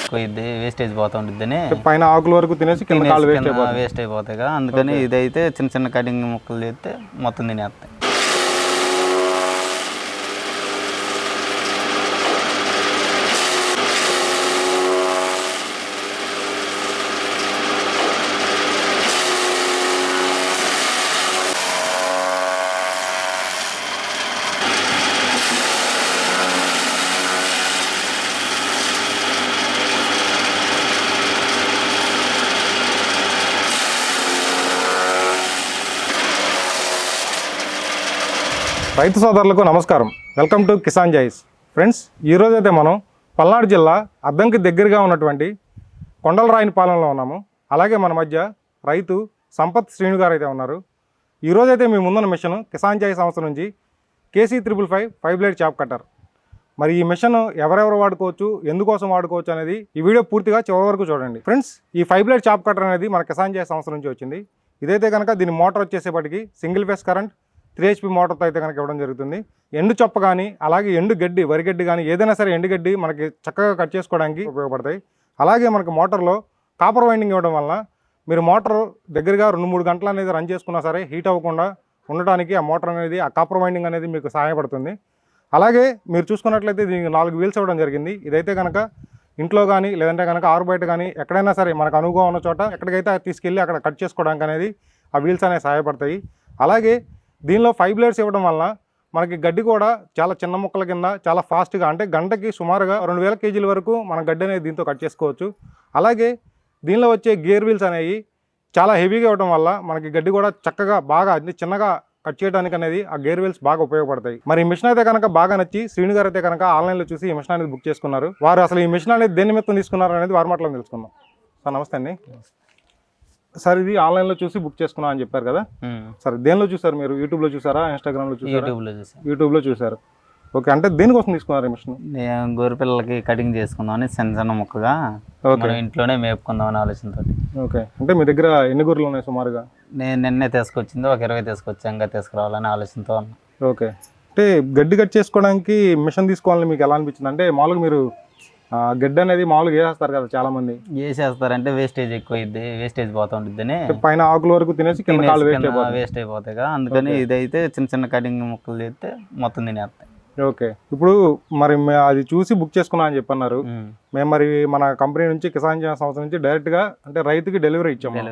ఎక్కువైద్ది, wastage పోతూ ఉంటుందని పైన ఆకుల వరకు తినేసి కింద కాళ్ళు వేస్ట్ అయిపోతాయి కదా, అందుకని ఇదైతే చిన్న చిన్న కటింగ్ ముక్కలు చేస్తే మొత్తం తినేస్తాయి. రైతు సోదరులకు నమస్కారం. వెల్కమ్ టు కిసాన్ జాయిస్. ఫ్రెండ్స్, ఈరోజైతే మనం పల్నాడు జిల్లా అద్దంకి దగ్గరగా ఉన్నటువంటి కొండలరాయనిపాలెంలో ఉన్నాము. అలాగే మన మధ్య రైతు సంపత్ శ్రీను గారు అయితే ఉన్నారు. ఈరోజైతే మీ ముందున్న మిషన్ కిసాన్ జాయిస్ సంస్థ నుంచి KC555 5 బ్లేడ్ చాప్ కట్టర్. మరి ఈ మిషన్ ఎవరెవరు వాడుకోవచ్చు, ఎందుకోసం వాడుకోవచ్చు అనేది ఈ వీడియో పూర్తిగా చివరి వరకు చూడండి. ఫ్రెండ్స్, ఈ 5 బ్లేడ్ చాప్ కట్టర్ అనేది మన కిసాన్ జాయిస్ సంస్థ నుంచి వచ్చింది. ఇదైతే కనుక దీని మోటార్ వచ్చేసేపటికి సింగిల్ ఫేస్ కరెంట్ 3 HP మోటార్తో అయితే కనుక ఇవ్వడం జరుగుతుంది. ఎండు చొప్ప కానీ అలాగే ఎండు గడ్డి, వరిగడ్డి కానీ ఏదైనా సరే ఎండుగడ్డి మనకి చక్కగా కట్ చేసుకోవడానికి ఉపయోగపడతాయి. అలాగే మనకి మోటార్లో కాపర్ వైండింగ్ ఇవ్వడం వలన మీరు మోటార్ దగ్గరగా 2-3 గంటలు అనేది రన్ చేసుకున్నా సరే హీట్ అవ్వకుండా ఉండటానికి ఆ మోటార్ అనేది, ఆ కాపర్ వైండింగ్ అనేది మీకు సహాయపడుతుంది. అలాగే మీరు చూసుకున్నట్లయితే దీనికి 4 వీల్స్ ఇవ్వడం జరిగింది. ఇదైతే కనుక ఇంట్లో కానీ లేదంటే కనుక ఆరు బయట కానీ ఎక్కడైనా సరే మనకు అనువుగా ఉన్న చోట ఎక్కడికైతే తీసుకెళ్ళి అక్కడ కట్ చేసుకోవడానికి అనేది ఆ వీల్స్ అనేవి సహాయపడతాయి. అలాగే దీనిలో 5 బ్లేడ్స్ ఇవ్వడం వలన మనకి గడ్డి కూడా చాలా చిన్న ముక్కల కింద చాలా ఫాస్ట్గా, అంటే గంటకి సుమారుగా 2000 కేజీల వరకు మన గడ్డి అనేది దీంతో కట్ చేసుకోవచ్చు. అలాగే దీనిలో వచ్చే గేర్ వీల్స్ అనేవి చాలా హెవీగా ఇవ్వడం వల్ల మనకి గడ్డి కూడా చక్కగా బాగా అన్ని చిన్నగా కట్ చేయడానికి అనేది ఆ గేర్ వీల్స్ బాగా ఉపయోగపడతాయి. మరి ఈ మిషన్ అయితే కనుక బాగా నచ్చి శ్రీను గారు అయితే కనుక ఆన్లైన్లో చూసి ఈ మిషన్ అనేది బుక్ చేసుకున్నారు. వారు అసలు ఈ మిషన్ అనేది దేని నిమిత్తం తీసుకున్నారు అనేది వారి మాటలో తెలుసుకుందాం. సార్ నమస్తే అండి. సార్, ఇది ఆన్లైన్లో చూసి బుక్ చేసుకున్నా అని చెప్పారు కదా. సరే, దేనిలో చూసారు మీరు? యూట్యూబ్లో చూసారా, ఇన్స్టాగ్రామ్లో చూసారా? యూట్యూబ్లో చూసారు. ఓకే, అంటే దేనికోసం తీసుకున్నారు మిషన్? నేను గొర్రె పిల్లలకి కటింగ్ చేసుకుందామని చిన్న చిన్న ముక్కగా ఇంట్లోనే మేపుకుందామని ఆలోచనతో. ఓకే, అంటే మీ దగ్గర ఎన్ని గొర్రెలు ఉన్నాయి సుమారుగా? నేను నిన్నే తీసుకొచ్చింది ఒక 20 తీసుకొచ్చాక తీసుకురావాలని ఆలోచనతో ఉన్నా. ఓకే, అంటే గడ్డి కట్ చేసుకోవడానికి మిషన్ తీసుకోవాలని మీకు ఎలా అనిపించింది? అంటే మామూలుగా మీరు గడ్డి అనేది మామూలుగా వేసేస్తారు కదా చాలా మంది. వేసేస్తారంటే వేస్టేజ్ ఎక్కువైద్ది, వేస్టేజ్ పోతూ ఉంటుందని పైన ఆకుల వరకు తినేసి కింద కాళ్ళు వేస్ట్ అయిపోతాయి కదా, అందుకని ఇదైతే చిన్న చిన్న కటింగ్ ముక్కలు చేస్తే మొత్తం తినేస్తాయి. ఓకే, ఇప్పుడు మరి అది చూసి బుక్ చేసుకున్నా అని చెప్పన్నారు. మేము మరి మన కంపెనీ నుంచి కిసాన్ జాయిస్ సంస్థ నుంచి డైరెక్ట్ గా అంటే రైతుకి డెలివరీ ఇచ్చాము.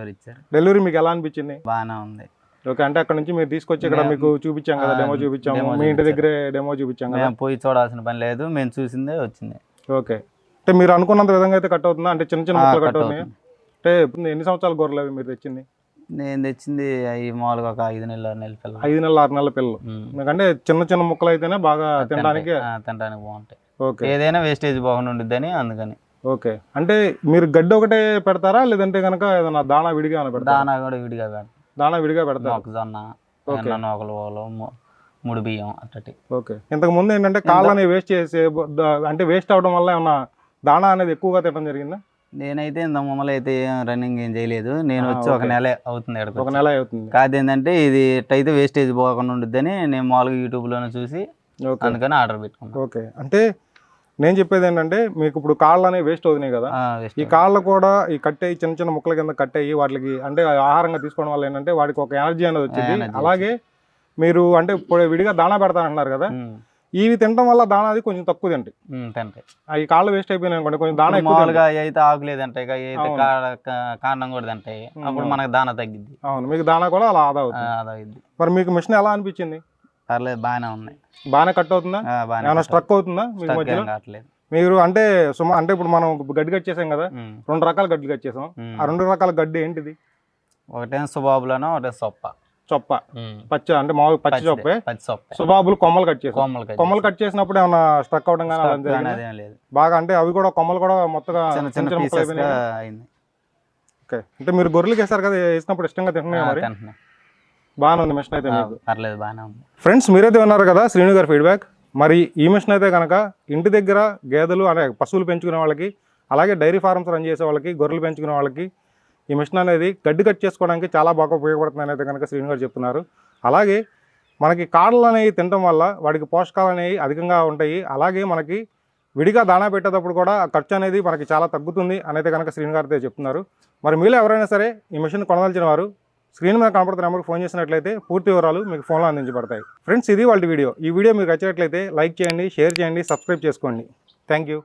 డెలివరీ మీకు ఎలా అనిపించింది? బాగానే ఉంది. ఓకే, అంటే అక్కడ నుంచి మీరు తీసుకొచ్చి ఇక్కడ మీకు చూపించాం కదా, డెమో చూపించాము, మీ ఇంటి దగ్గరే డెమో చూపించాం కదా. పోయి చూడాల్సిన పని లేదు, మేము చూసిందే వచ్చింది. ఓకే, అంటే మీరు అనుకున్నంత విధంగా అయితే కట్ అవుతుందా? అంటే చిన్న చిన్న ముక్కలు కట్ అవుతున్నాయి. అంటే ఎన్ని సంవత్సరాల గొర్రెలు అవి మీరు తెచ్చింది? నేను తెచ్చింది అవి మామూలుగా ఒక 5 నెలల పిల్లలు. 5 నెలల 6 నెలల పిల్లలు. ఎందుకంటే చిన్న చిన్న ముక్కలు అయితేనే బాగా తినడానికి బాగుంటాయి. ఓకే, ఏదైనా వేస్టేజ్ బాగుండి ఉండిద్దని అందుకని. ఓకే, అంటే మీరు గడ్డి ఒకటే పెడతారా లేదంటే కనుక ఏదైనా దానా విడిగా పెడతారా? దానా కూడా విడిగా పెడతాం. దానా విడిగా పెడతారు. మొక్కజొన్న, నూకలు, ముడి బియ్యం అట్టటి. ఓకే, ఇంతకు ముందు ఏంటంటే కాళ్ళని వేస్ట్ చేసి అంటే వేస్ట్ అవడం వల్ల ఏమన్నా దానా అనేది ఎక్కువగా తినడం జరిగిందా? నేనైతే ఇంత మమ్మల్ని అయితే రన్నింగ్ ఏం చేయలేదు. నేను వచ్చి ఒక నెల అవుతుంది. ఒక నెల అవుతుంది. కాదు ఏంటంటే ఇది అయితే వేస్టేజ్ పోకుండా ఉండిద్దని నేను మామూలుగా యూట్యూబ్లోనే చూసి అందుకని ఆర్డర్ పెట్టుకున్నాను. ఓకే, అంటే నేను చెప్పేది ఏంటంటే మీకు ఇప్పుడు కాళ్ళు అనేవి వేస్ట్ అవుతున్నాయి కదా, ఈ కాళ్ళు కూడా ఈ కట్టేయి చిన్న చిన్న ముక్కల కింద కట్టేయి వాటికి అంటే ఆహారంగా తీసుకోవడం వల్ల ఏంటంటే వాటికి ఒక ఎనర్జీ అనేది వచ్చింది. అలాగే మీరు అంటే ఇప్పుడు విడిగా దానా పెడతానంటున్నారు కదా, ఇవి తినడం వల్ల దానా అది కొంచెం తక్కువ తింటాయి. ఈ కాళ్ళు వేస్ట్ అయిపోయినాయి అనుకోండి, కొంచెం దానా మామూలుగా అయితే ఆకులేదంటాయి, అయితే కాండం కూడా తింటాయి, అప్పుడు మనకు దానా తగ్గిద్ది. అవును, మీకు దానా కూడా అలా ఆదా అవుతుంది. మరి మీకు మిషన్ ఎలా అనిపించింది? పర్లేదు, బాగానే ఉన్నాయి. బాగానే కట్ అవుతుందా? ఏమైనా స్ట్రక్ అవుతుందా మీకు మధ్యలో? మీరు అంటే అంటే ఇప్పుడు మనం గడ్డి కట్ చేసాం కదా, 2 రకాల గడ్డి కట్ చేసాం. ఆ 2 రకాల గడ్డి ఏంటిది? ఒకటే సుబాబులను, ఒకటే చొప్ప పచ్చ, అంటే మామూలు పచ్చి చొప్పే. సుబాబులు కొమ్మలు కట్ చేసాం. కొమ్మలు కట్ చేసినప్పుడు ఏమన్నా స్ట్రక్ అవడం కానీ బాగా, అంటే అవి కూడా కొమ్మలు కూడా మొత్తగా అయింది. ఓకే, అంటే మీరు గొర్రెలకి వేస్తారు కదా, వేసినప్పుడు ఇష్టంగా తింటున్నాయి. మరి బాగానే ఉంది మిషన్ అయితే మీకు? పర్లేదు, బాగానే ఉంది. ఫ్రెండ్స్, మీరైతే విన్నారు కదా శ్రీను గారి ఫీడ్బ్యాక్. మరి ఈ మిషన్ అయితే కనుక ఇంటి దగ్గర గేదెలు అంటే పశువులు పెంచుకునే వాళ్ళకి, అలాగే డైరీ ఫార్మ్స్ రన్ చేసే వాళ్ళకి, గొర్రెలు పెంచుకునే వాళ్ళకి ఈ మిషన్ అనేది గడ్డి కట్ చేసుకోవడానికి చాలా బాగా ఉపయోగపడుతుంది అయితే కనుక శ్రీను గారు చెప్తున్నారు. అలాగే మనకి కాడలు అనేవి తినడం వల్ల వాటికి పోషకాలు అనేవి అధికంగా ఉంటాయి. అలాగే మనకి విడిగా దాణా పెట్టేటప్పుడు కూడా ఆ ఖర్చు అనేది మనకి చాలా తగ్గుతుంది అనేది కనుక శ్రీను గారితో చెప్తున్నారు. మరి మీలో ఎవరైనా సరే ఈ మిషన్ కొనదలిచిన వారు స్క్రీన్ మీద కనపడుతున్న నెంబర్కి ఫోన్ చేసినట్లయితే పూర్తి వివరాలు మీకు ఫోన్లో అందించబడతాయి. ఫ్రెండ్స్, ఇది వాళ్ళ వీడియో. ఈ వీడియో మీకు నచ్చినట్లయితే లైక్ చేయండి, షేర్ చేయండి, సబ్స్క్రైబ్ చేసుకోండి. Thank you.